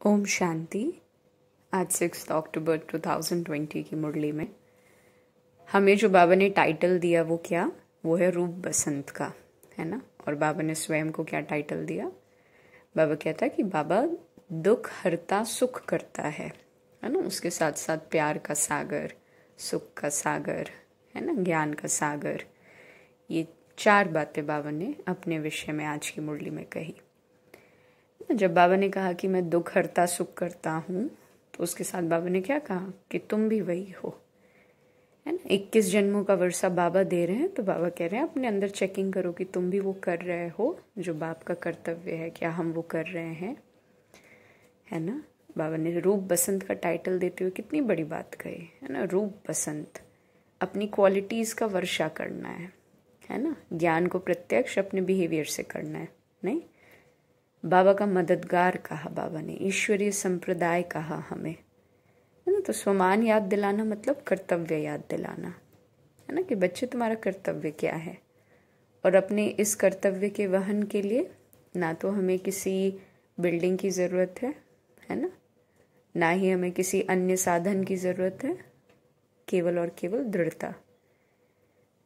ओम शांति। आज 6 अक्टूबर 2020 की मुरली में हमें जो बाबा ने टाइटल दिया वो क्या, वो है रूप बसंत का, है ना। और बाबा ने स्वयं को क्या टाइटल दिया? बाबा कहता है कि बाबा दुख हरता सुख करता है ना। उसके साथ साथ प्यार का सागर, सुख का सागर, है ना, ज्ञान का सागर। ये 4 बातें बाबा ने अपने विषय में आज की मुरली में कही। जब बाबा ने कहा कि मैं दुख हरता सुख करता हूँ, तो उसके साथ बाबा ने क्या कहा कि तुम भी वही हो, है ना। 21 जन्मों का वर्षा बाबा दे रहे हैं, तो बाबा कह रहे हैं अपने अंदर चेकिंग करो कि तुम भी वो कर रहे हो जो बाप का कर्तव्य है, क्या हम वो कर रहे हैं, है ना। बाबा ने रूप बसंत का टाइटल देते हुए कितनी बड़ी बात कही, है ना। रूप बसंत, अपनी क्वालिटीज का वर्षा करना है ना। ज्ञान को प्रत्यक्ष अपने बिहेवियर से करना है, नहीं। बाबा का मददगार कहा बाबा ने, ईश्वरीय संप्रदाय कहा हमें, है ना। तो स्वमान याद दिलाना मतलब कर्तव्य याद दिलाना, है ना, कि बच्चे तुम्हारा कर्तव्य क्या है। और अपने इस कर्तव्य के वहन के लिए ना तो हमें किसी बिल्डिंग की ज़रूरत है ना, ना ही हमें किसी अन्य साधन की ज़रूरत है, केवल और केवल दृढ़ता,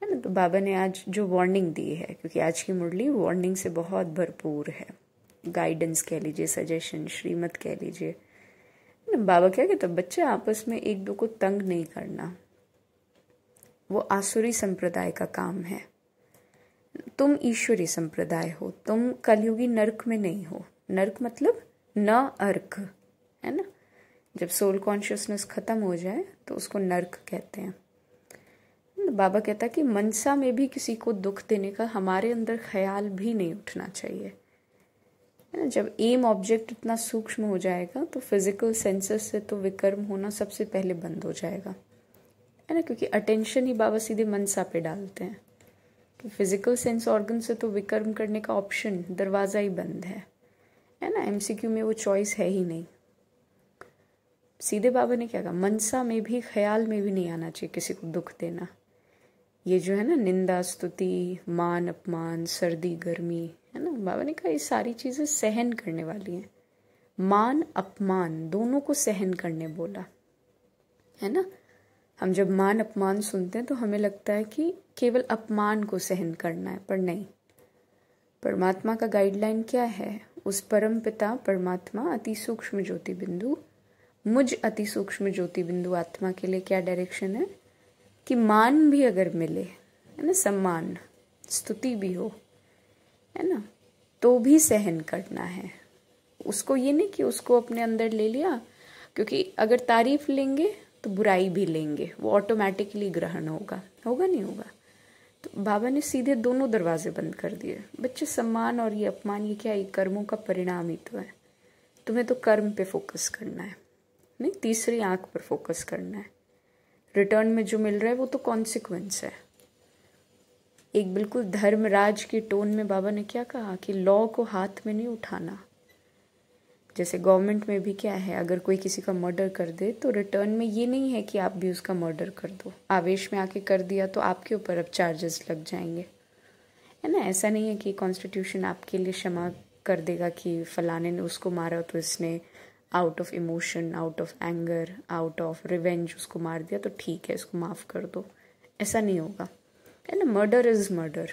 है ना। तो बाबा ने आज जो वार्निंग दी है, क्योंकि आज की मुरली वार्निंग से बहुत भरपूर है, गाइडेंस कह लीजिए, सजेशन, श्रीमत कह लीजिए। बाबा क्या कहते, बच्चे आपस में एक दो को तंग नहीं करना, वो आसुरी संप्रदाय का काम है। तुम ईश्वरी संप्रदाय हो, तुम कलयुगी नर्क में नहीं हो। नर्क मतलब न अर्क, है ना। जब सोल कॉन्शियसनेस खत्म हो जाए तो उसको नर्क कहते हैं। बाबा कहता कि मनसा में भी किसी को दुख देने का हमारे अंदर ख्याल भी नहीं उठना चाहिए। जब एम ऑब्जेक्ट इतना सूक्ष्म हो जाएगा तो फिजिकल सेंसेस से तो विकर्म होना सबसे पहले बंद हो जाएगा, है ना। क्योंकि अटेंशन ही बाबा सीधे मनसा पे डालते हैं कि फिजिकल सेंस ऑर्गन से तो विकर्म करने का ऑप्शन, दरवाजा ही बंद है ना। एमसीक्यू में वो चॉइस है ही नहीं। सीधे बाबा ने क्या कहा, मनसा में भी, ख्याल में भी नहीं आना चाहिए किसी को दुख देना। ये जो है ना, निंदा स्तुति, मान अपमान, सर्दी गर्मी, है ना, बाबा ने कहा ये सारी चीजें सहन करने वाली हैं। मान अपमान दोनों को सहन करने बोला, है ना। हम जब मान अपमान सुनते हैं तो हमें लगता है कि केवल अपमान को सहन करना है, पर नहीं। परमात्मा का गाइडलाइन क्या है? उस परम पिता परमात्मा अति सूक्ष्म ज्योति बिंदु, मुझ अति सूक्ष्म ज्योति बिंदु आत्मा के लिए क्या डायरेक्शन है कि मान भी अगर मिले, है ना, सम्मान स्तुति भी हो, है ना, तो भी सहन करना है उसको। ये नहीं कि उसको अपने अंदर ले लिया, क्योंकि अगर तारीफ लेंगे तो बुराई भी लेंगे, वो ऑटोमेटिकली ग्रहण होगा नहीं होगा। तो बाबा ने सीधे दोनों दरवाजे बंद कर दिए। बच्चे, सम्मान और ये अपमान, ये क्या, ये कर्मों का परिणाम ही तो है। तुम्हें तो कर्म पे फोकस करना है, नहीं तीसरी आंख पर फोकस करना है। रिटर्न में जो मिल रहा है वो तो कॉन्सिक्वेंस है। एक बिल्कुल धर्मराज की टोन में बाबा ने क्या कहा कि लॉ को हाथ में नहीं उठाना। जैसे गवर्नमेंट में भी क्या है, अगर कोई किसी का मर्डर कर दे तो रिटर्न में ये नहीं है कि आप भी उसका मर्डर कर दो। आवेश में आके कर दिया तो आपके ऊपर अब चार्जेस लग जाएंगे, है ना। ऐसा नहीं है कि कॉन्स्टिट्यूशन आपके लिए क्षमा कर देगा कि फलाने ने उसको मारा तो इसने out of emotion, out of anger, out of revenge उसको मार दिया तो ठीक है, इसको माफ कर दो। ऐसा नहीं होगा, है ना। Murder is murder.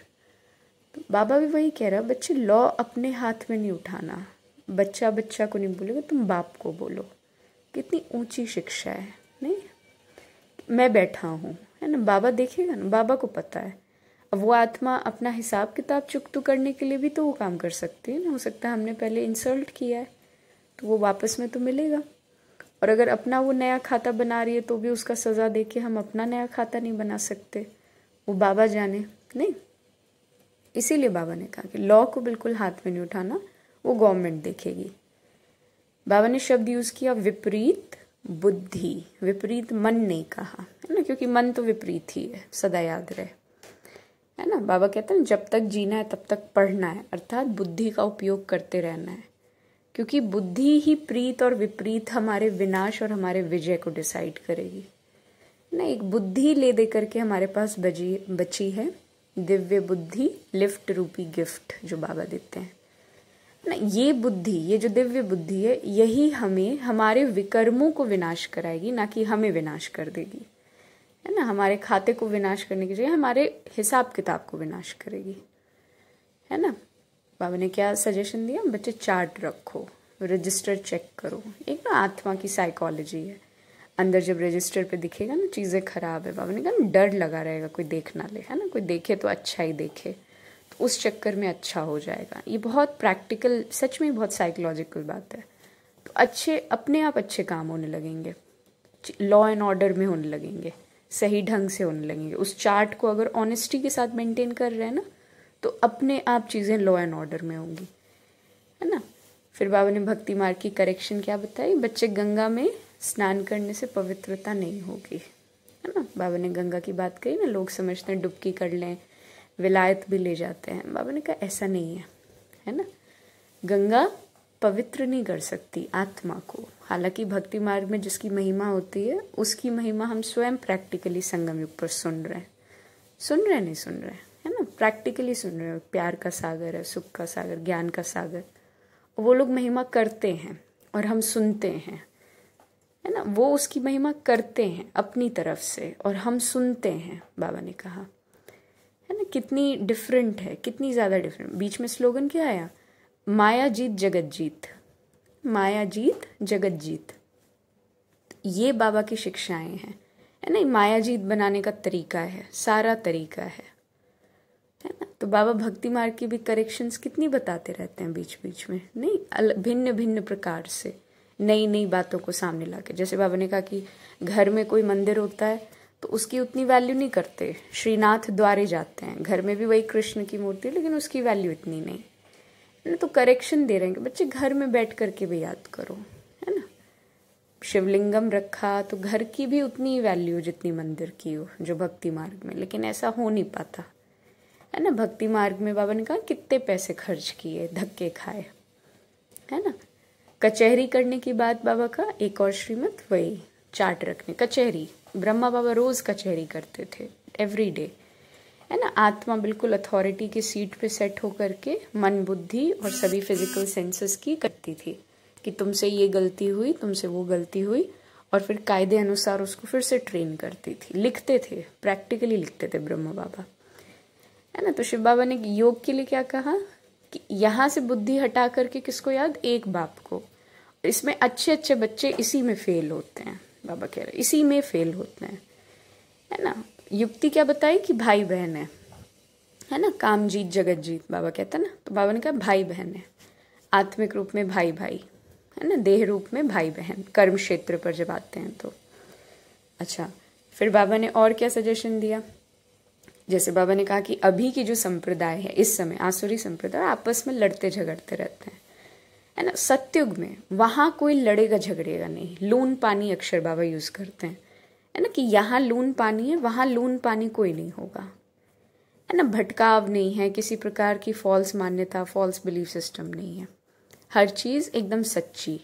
तो बाबा भी वही कह रहा है, बच्चे लॉ अपने हाथ में नहीं उठाना। बच्चा बच्चा को नहीं बोलेगा, तुम बाप को बोलो। कितनी ऊंची शिक्षा है, नहीं। मैं बैठा हूँ, है ना, बाबा देखेगा ना, बाबा को पता है। अब वो आत्मा अपना हिसाब किताब चुकतू करने के लिए भी तो वो काम कर सकती है ना। हो सकता है हमने पहले इंसल्ट किया है तो वो वापस में तो मिलेगा। और अगर अपना वो नया खाता बना रही है तो भी उसका सजा दे के हम अपना नया खाता नहीं बना सकते, वो बाबा जाने, नहीं। इसीलिए बाबा ने कहा कि लॉ को बिल्कुल हाथ में नहीं उठाना, वो गवर्नमेंट देखेगी। बाबा ने शब्द यूज किया विपरीत बुद्धि। विपरीत मन नहीं कहा, है ना, क्योंकि मन तो विपरीत ही है, सदा याद रहे, है ना। बाबा कहते हैं जब तक जीना है तब तक पढ़ना है, अर्थात बुद्धि का उपयोग करते रहना है, क्योंकि बुद्धि ही प्रीत और विपरीत हमारे विनाश और हमारे विजय को डिसाइड करेगी ना। एक बुद्धि ले दे करके हमारे पास बची है दिव्य बुद्धि, लिफ्ट रूपी गिफ्ट जो बाबा देते हैं। ना। ये बुद्धि, ये जो दिव्य बुद्धि है, यही हमें हमारे विकर्मों को विनाश कराएगी, ना कि हमें विनाश कर देगी, है ना। हमारे खाते को विनाश करने की जगह हमारे हिसाब किताब को विनाश करेगी, है ना। बाबा ने क्या सजेशन दिया, बच्चे चार्ट रखो, रजिस्टर चेक करो। एक ना आत्मा की साइकोलॉजी है, अंदर जब रजिस्टर पे दिखेगा ना चीज़ें खराब है, बाबा ने कहा डर लगा रहेगा, कोई देख ना ले, है ना। कोई देखे तो अच्छा ही देखे, तो उस चक्कर में अच्छा हो जाएगा। ये बहुत प्रैक्टिकल, सच में बहुत साइकोलॉजिकल बात है। तो अच्छे अपने आप अच्छे काम होने लगेंगे, लॉ एंड ऑर्डर में होने लगेंगे, सही ढंग से होने लगेंगे। उस चार्ट को अगर ऑनेस्टी के साथ मेंटेन कर रहे हैं ना, तो अपने आप चीज़ें लॉ एंड ऑर्डर में होंगी, है ना। फिर बाबा ने भक्ति मार्ग की करेक्शन क्या बताई, बच्चे गंगा में स्नान करने से पवित्रता नहीं होगी, है ना। बाबा ने गंगा की बात कही ना, लोग समझते हैं डुबकी कर लें विलायत भी ले जाते हैं। बाबा ने कहा ऐसा नहीं है ना। गंगा पवित्र नहीं कर सकती आत्मा को। हालांकि भक्ति मार्ग में जिसकी महिमा होती है, उसकी महिमा हम स्वयं प्रैक्टिकली संगम युग पर सुन रहे हैं, नहीं सुन रहे हैं, है ना। प्रैक्टिकली सुन रहे हैं। प्यार का सागर है, सुख का सागर, ज्ञान का सागर, वो लोग महिमा करते हैं और हम सुनते हैं, है ना। वो उसकी महिमा करते हैं अपनी तरफ से और हम सुनते हैं। बाबा ने कहा, है ना, कितनी डिफरेंट है, कितनी ज्यादा डिफरेंट। बीच में स्लोगन क्या आया, माया जीत जगत जीत, माया जीत जगत जीत। ये बाबा की शिक्षाएं हैं, है ना। माया जीत बनाने का तरीका है, सारा तरीका है ना। तो बाबा भक्ति मार्ग की भी करेक्शंस कितनी बताते रहते हैं बीच बीच में, नहीं, भिन्न भिन्न प्रकार से नई नई बातों को सामने लाके। जैसे बाबा ने कहा कि घर में कोई मंदिर होता है तो उसकी उतनी वैल्यू नहीं करते, श्रीनाथ द्वारे जाते हैं, घर में भी वही कृष्ण की मूर्ति है लेकिन उसकी वैल्यू इतनी नहीं, है ना। तो करेक्शन दे रहे हैं कि बच्चे घर में बैठ करके भी याद करो, है ना। शिवलिंगम रखा तो घर की भी उतनी वैल्यू जितनी मंदिर की हो, जो भक्ति मार्ग में, लेकिन ऐसा हो नहीं पाता, है ना। भक्ति मार्ग में बाबा ने कहा कितने पैसे खर्च किए, धक्के खाए, है ना। कचहरी करने की बात बाबा का एक और श्रीमत, वही चार्ट रखने, कचहरी। ब्रह्मा बाबा रोज कचहरी करते थे, एवरी डे, है ना। आत्मा बिल्कुल अथॉरिटी की सीट पे सेट होकर के मन, बुद्धि और सभी फिजिकल सेंसेस की करती थी कि तुमसे ये गलती हुई, तुमसे वो गलती हुई, और फिर कायदे अनुसार उसको फिर से ट्रेन करती थी। लिखते थे, प्रैक्टिकली लिखते थे ब्रह्मा बाबा, है ना। तो शिव बाबा ने योग के लिए क्या कहा कि यहाँ से बुद्धि हटा करके किसको याद, एक बाप को। इसमें अच्छे अच्छे बच्चे इसी में फेल होते हैं, बाबा कह रहे इसी में फेल होते हैं, है ना। युक्ति क्या बताई कि भाई बहन है ना, काम जीत जगत जीत बाबा कहता ना। तो बाबा ने कहा भाई बहन है, आत्मिक रूप में भाई भाई, है ना, देह रूप में भाई बहन, कर्म क्षेत्र पर जब आते हैं तो। अच्छा, फिर बाबा ने और क्या सजेशन दिया, जैसे बाबा ने कहा कि अभी की जो संप्रदाय है इस समय, आसुरी संप्रदाय, आपस में लड़ते झगड़ते रहते हैं, है ना। सत्युग में वहां कोई लड़ेगा झगड़ेगा नहीं, लून पानी अक्षर बाबा यूज करते हैं, है ना, कि यहाँ लून पानी है, वहां लून पानी कोई नहीं होगा, है ना। भटकाव नहीं है, किसी प्रकार की फॉल्स मान्यता, फॉल्स बिलीफ सिस्टम नहीं है। हर चीज एकदम सच्ची,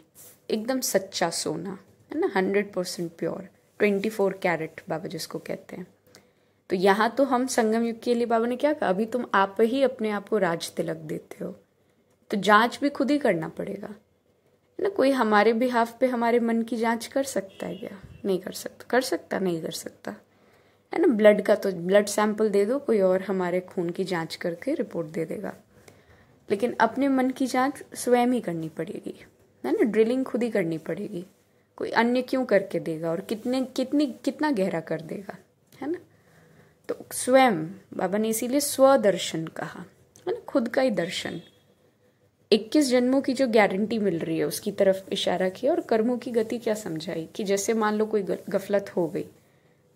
एकदम सच्चा सोना, है ना, 100% प्योर, 24 कैरेट बाबा जिसको कहते हैं। तो यहाँ तो हम संगम युग के लिए बाबा ने क्या कहा, अभी तुम आप ही अपने आप को राज तिलक देते हो, तो जांच भी खुद ही करना पड़ेगा, है ना। कोई हमारे बिहाफ पे हमारे मन की जांच कर सकता है क्या, नहीं कर सकता, कर सकता नहीं कर सकता, है ना। ब्लड का तो ब्लड सैंपल दे दो, कोई और हमारे खून की जांच करके रिपोर्ट दे देगा, लेकिन अपने मन की जांच स्वयं ही करनी पड़ेगी, है ना। ड्रिलिंग खुद ही करनी पड़ेगी, कोई अन्य क्यों करके देगा और कितना गहरा कर देगा, है ना। तो स्वयं बाबा ने इसीलिए स्वदर्शन कहा, है ना, खुद का ही दर्शन। 21 जन्मों की जो गारंटी मिल रही है उसकी तरफ इशारा किया, और कर्मों की गति क्या समझाई कि जैसे मान लो कोई गफलत हो गई,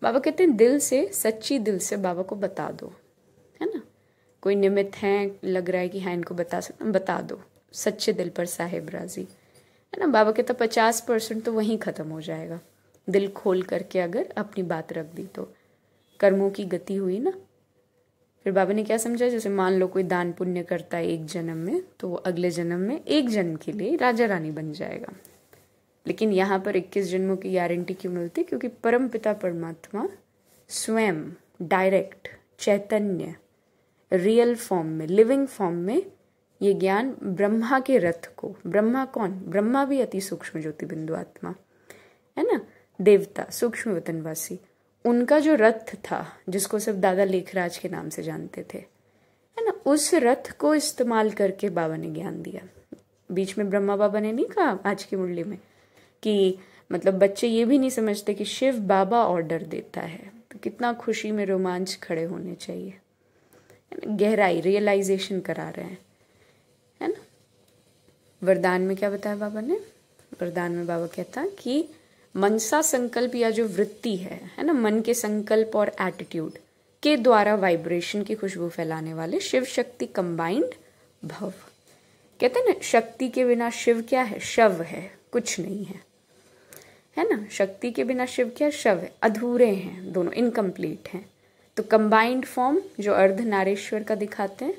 बाबा कहते हैं दिल से, सच्ची दिल से बाबा को बता दो, है ना। कोई निमित्त है, लग रहा है कि हाँ इनको बता सकता, बता दो, सच्चे दिल पर साहेब राजी, है ना। बाबा कहता 50% तो वहीं खत्म हो जाएगा, दिल खोल करके अगर अपनी बात रख दी तो कर्मों की गति हुई ना। फिर बाबा ने क्या समझा, जैसे मान लो कोई दान पुण्य करता है एक जन्म में, तो वो अगले जन्म में एक जन्म के लिए राजा रानी बन जाएगा। लेकिन यहाँ पर 21 जन्मों की गारंटी क्यों मिलती, क्योंकि परम पिता परमात्मा स्वयं डायरेक्ट चैतन्य रियल फॉर्म में, लिविंग फॉर्म में ये ज्ञान ब्रह्मा के रथ को, ब्रह्मा कौन, ब्रह्मा भी अति सूक्ष्म ज्योति बिंदु आत्मा है ना, देवता सूक्ष्म वतनवासी, उनका जो रथ था जिसको सब दादा लेखराज के नाम से जानते थे, है ना, उस रथ को इस्तेमाल करके बाबा ने ज्ञान दिया। बीच में ब्रह्मा बाबा ने नहीं कहा आज की मुरली में कि मतलब बच्चे ये भी नहीं समझते कि शिव बाबा ऑर्डर देता है, तो कितना खुशी में रोमांच खड़े होने चाहिए, है ना, गहराई रियलाइजेशन करा रहे हैं, है ना। वरदान में क्या बताया बाबा ने, वरदान में बाबा कहता कि मनसा संकल्प या जो वृत्ति है ना, मन के संकल्प और एटीट्यूड के द्वारा वाइब्रेशन की खुशबू फैलाने वाले शिव शक्ति कंबाइंड भव। कहते हैं ना, शक्ति के बिना शिव क्या है, शव है, कुछ नहीं है ना। शक्ति के बिना शिव क्या, शव है, अधूरे हैं, दोनों इनकम्प्लीट हैं। तो कंबाइंड फॉर्म जो अर्ध नारेश्वर का दिखाते हैं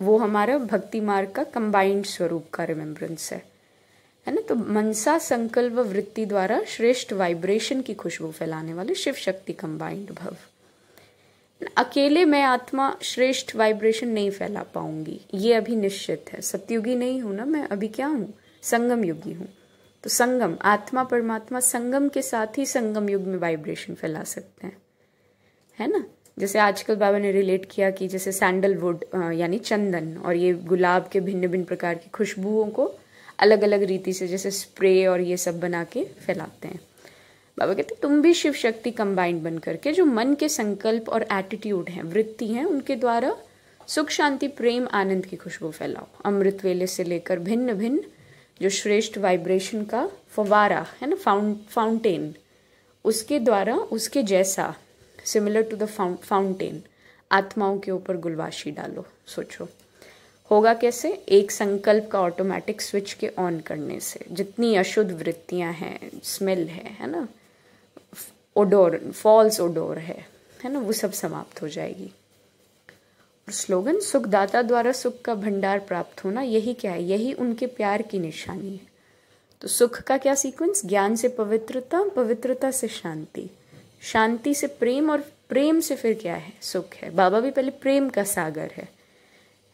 वो हमारा भक्ति मार्ग का कंबाइंड स्वरूप का रिमेम्बरेंस है ना। तो मनसा संकल्प वृत्ति द्वारा श्रेष्ठ वाइब्रेशन की खुशबू फैलाने वाले शिव शक्ति कंबाइंड भव। अकेले मैं आत्मा श्रेष्ठ वाइब्रेशन नहीं फैला पाऊंगी, ये अभी निश्चित है। सतयुगी नहीं हूं ना मैं, अभी क्या हूं, संगम युगी हूं। तो संगम, आत्मा परमात्मा संगम के साथ ही संगम युग में वाइब्रेशन फैला सकते हैं, है ना। जैसे आजकल बाबा ने रिलेट किया कि जैसे सैंडलवुड यानी चंदन और ये गुलाब के भिन्न भिन्न प्रकार की खुशबुओं को अलग अलग रीति से जैसे स्प्रे और ये सब बना के फैलाते हैं। बाबा कहते तुम भी शिव शक्ति कंबाइंड बन करके जो मन के संकल्प और एटीट्यूड हैं, वृत्ति हैं, उनके द्वारा सुख शांति प्रेम आनंद की खुशबू फैलाओ। अमृत वेले से लेकर भिन्न भिन्न जो श्रेष्ठ वाइब्रेशन का फवारा है ना, फाउंटेन, उसके द्वारा उसके जैसा सिमिलर टू द फाउंटेन आत्माओं के ऊपर गुलवाशी डालो। सोचो होगा कैसे, एक संकल्प का ऑटोमेटिक स्विच के ऑन करने से जितनी अशुद्ध वृत्तियां हैं, स्मेल है ना, ओडोर, फॉल्स ओडोर है ना, वो सब समाप्त हो जाएगी। और स्लोगन सुखदाता द्वारा सुख का भंडार प्राप्त होना, यही क्या है, यही उनके प्यार की निशानी है। तो सुख का क्या सीक्वेंस, ज्ञान से पवित्रता, पवित्रता से शांति, शांति से प्रेम और प्रेम से फिर क्या है, सुख है। बाबा भी पहले प्रेम का सागर है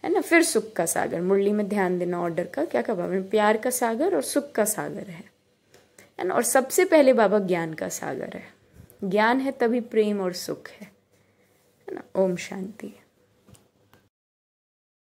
ना, फिर सुख का सागर। मुरली में ध्यान देना ऑर्डर का, क्या कहा बाबा, प्यार का सागर और सुख का सागर है ना। और सबसे पहले बाबा ज्ञान का सागर है, ज्ञान है तभी प्रेम और सुख है ना। ओम शांति।